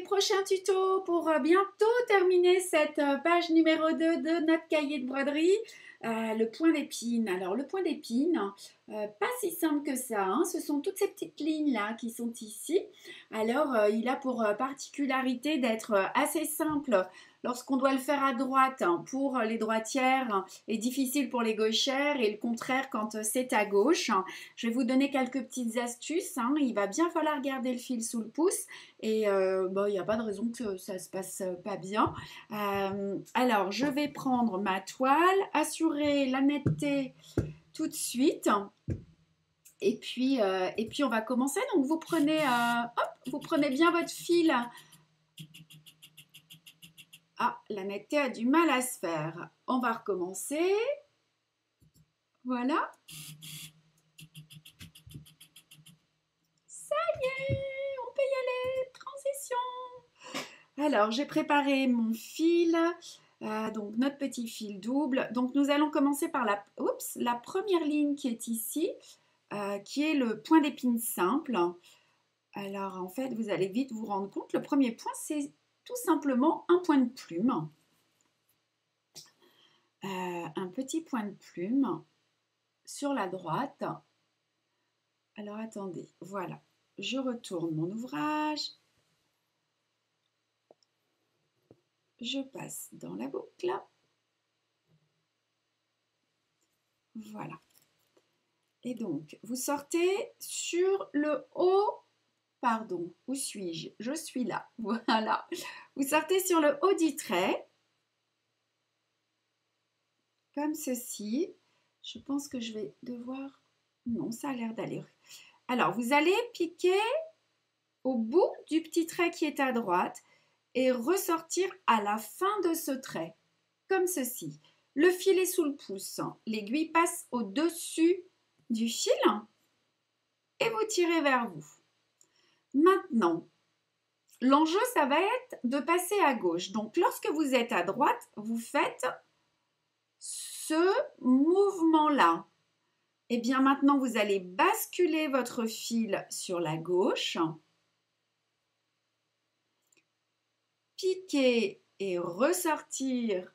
prochain tuto pour bientôt terminer cette page numéro 2 de notre cahier de broderie. Le point d'épine. Alors le point d'épine, pas si simple que ça, hein. Ce sont toutes ces petites lignes là qui sont ici. Alors il a pour particularité d'être assez simple lorsqu'on doit le faire à droite, hein, pour les droitières et difficile pour les gauchères, et le contraire quand c'est à gauche. Je vais vous donner quelques petites astuces, hein. Il va bien falloir garder le fil sous le pouce et il n'y a pas de raison que ça se passe pas bien. Alors je vais prendre ma toile, assurer la netteté tout de suite. Et puis on va commencer. Donc vous prenez bien votre fil. Ah, la netteté a du mal à se faire. On va recommencer. Voilà. Ça y est, on peut y aller. Transition. Alors, j'ai préparé mon fil. Donc, notre petit fil double. Donc, nous allons commencer par la première ligne qui est ici, qui est le point d'épine simple. Alors, en fait, vous allez vite vous rendre compte. Le premier point, c'est tout simplement un point de plume. Un petit point de plume sur la droite. Alors, attendez. Voilà. Je retourne mon ouvrage. Je passe dans la boucle. Voilà. Et donc, vous sortez sur le haut, pardon, où suis-je? Je suis là, voilà. Vous sortez sur le haut du trait, comme ceci. Je pense que je vais devoir... Non, ça a l'air d'aller. Alors, vous allez piquer au bout du petit trait qui est à droite et ressortir à la fin de ce trait, comme ceci. Le fil est sous le pouce, l'aiguille passe au-dessus du fil et vous tirez vers vous. Maintenant, l'enjeu, ça va être de passer à gauche. Donc, lorsque vous êtes à droite, vous faites ce mouvement-là. Et bien maintenant, vous allez basculer votre fil sur la gauche, piquer et ressortir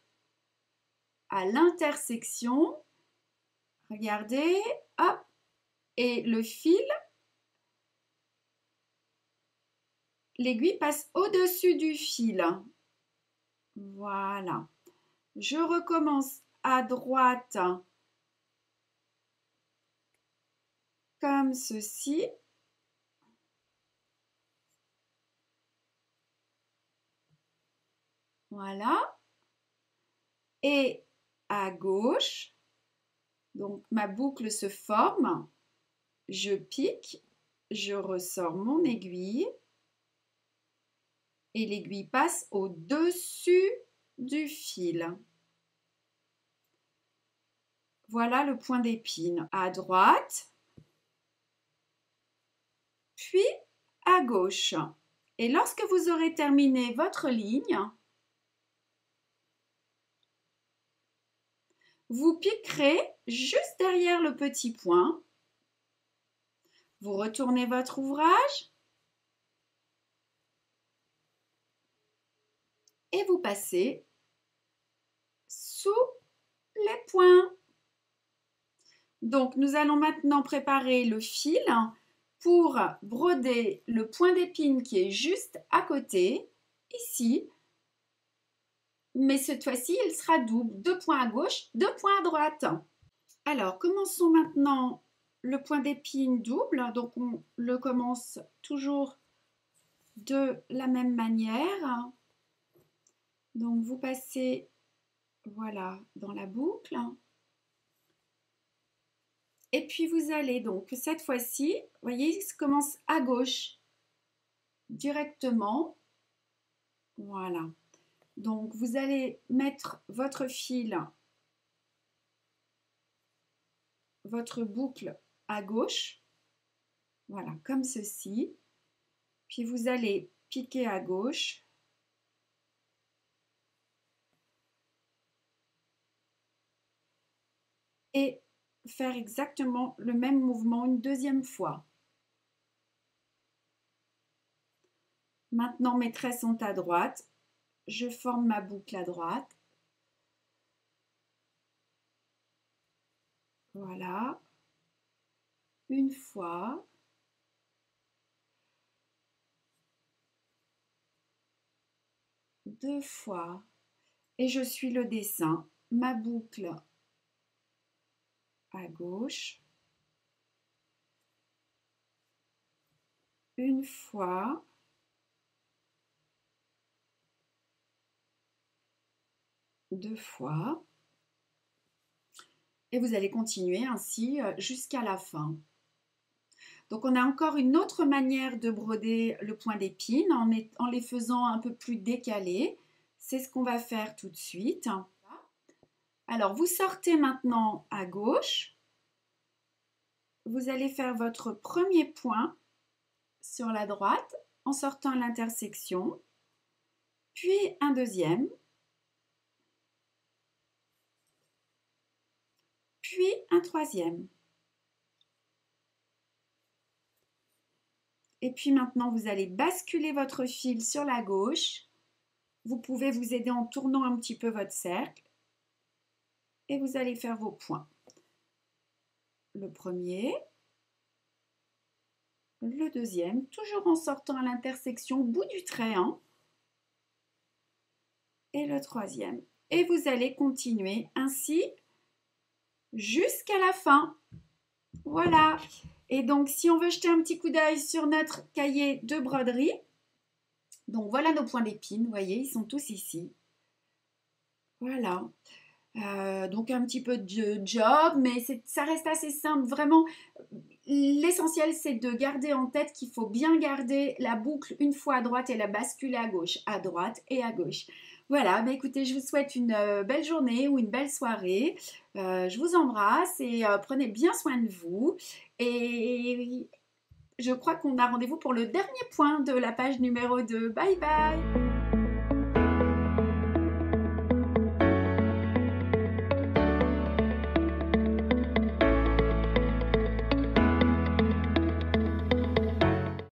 à l'intersection. Regardez, hop, et le fil, l'aiguille passe au-dessus du fil. Voilà. Je recommence à droite comme ceci. Voilà. Et à gauche, donc ma boucle se forme. Je pique, je ressors mon aiguille et l'aiguille passe au-dessus du fil. Voilà le point d'épine. À droite, puis à gauche. Et lorsque vous aurez terminé votre ligne, vous piquerez juste derrière le petit point. Vous retournez votre ouvrage et vous passez sous les points. Donc, nous allons maintenant préparer le fil pour broder le point d'épine qui est juste à côté, ici. Mais cette fois-ci, il sera double. 2 points à gauche, 2 points à droite. Alors, commençons maintenant le point d'épine double. Donc, on le commence toujours de la même manière. Donc, vous passez, voilà, dans la boucle. Et puis, vous allez donc, cette fois-ci, vous voyez, il commence à gauche, directement. Voilà. Donc, vous allez mettre votre fil, votre boucle à gauche. Voilà, comme ceci. Puis, vous allez piquer à gauche. Et faire exactement le même mouvement une deuxième fois. Maintenant, mes traits sont à droite. Je forme ma boucle à droite. Voilà. Une fois. Deux fois. Et je suis le dessin. Ma boucle à gauche. Une fois. Deux fois. Et vous allez continuer ainsi jusqu'à la fin. Donc on a encore une autre manière de broder le point d'épine en les faisant un peu plus décalés. C'est ce qu'on va faire tout de suite. Alors vous sortez maintenant à gauche. Vous allez faire votre premier point sur la droite en sortant à l'intersection, puis un deuxième, puis un troisième. Et puis maintenant, vous allez basculer votre fil sur la gauche. Vous pouvez vous aider en tournant un petit peu votre cercle. Et vous allez faire vos points. Le premier, le deuxième, toujours en sortant à l'intersection, au bout du trait, hein, et le troisième. Et vous allez continuer ainsi jusqu'à la fin. Voilà. Et donc, si on veut jeter un petit coup d'œil sur notre cahier de broderie, donc voilà nos points d'épine, vous voyez, ils sont tous ici. Voilà. Donc un petit peu de job, mais ça reste assez simple. Vraiment, l'essentiel, c'est de garder en tête qu'il faut bien garder la boucle une fois à droite et la basculer à gauche, à droite et à gauche. Voilà, bah écoutez, je vous souhaite une belle journée ou une belle soirée. Je vous embrasse et prenez bien soin de vous. Et je crois qu'on a rendez-vous pour le dernier point de la page numéro 2. Bye bye!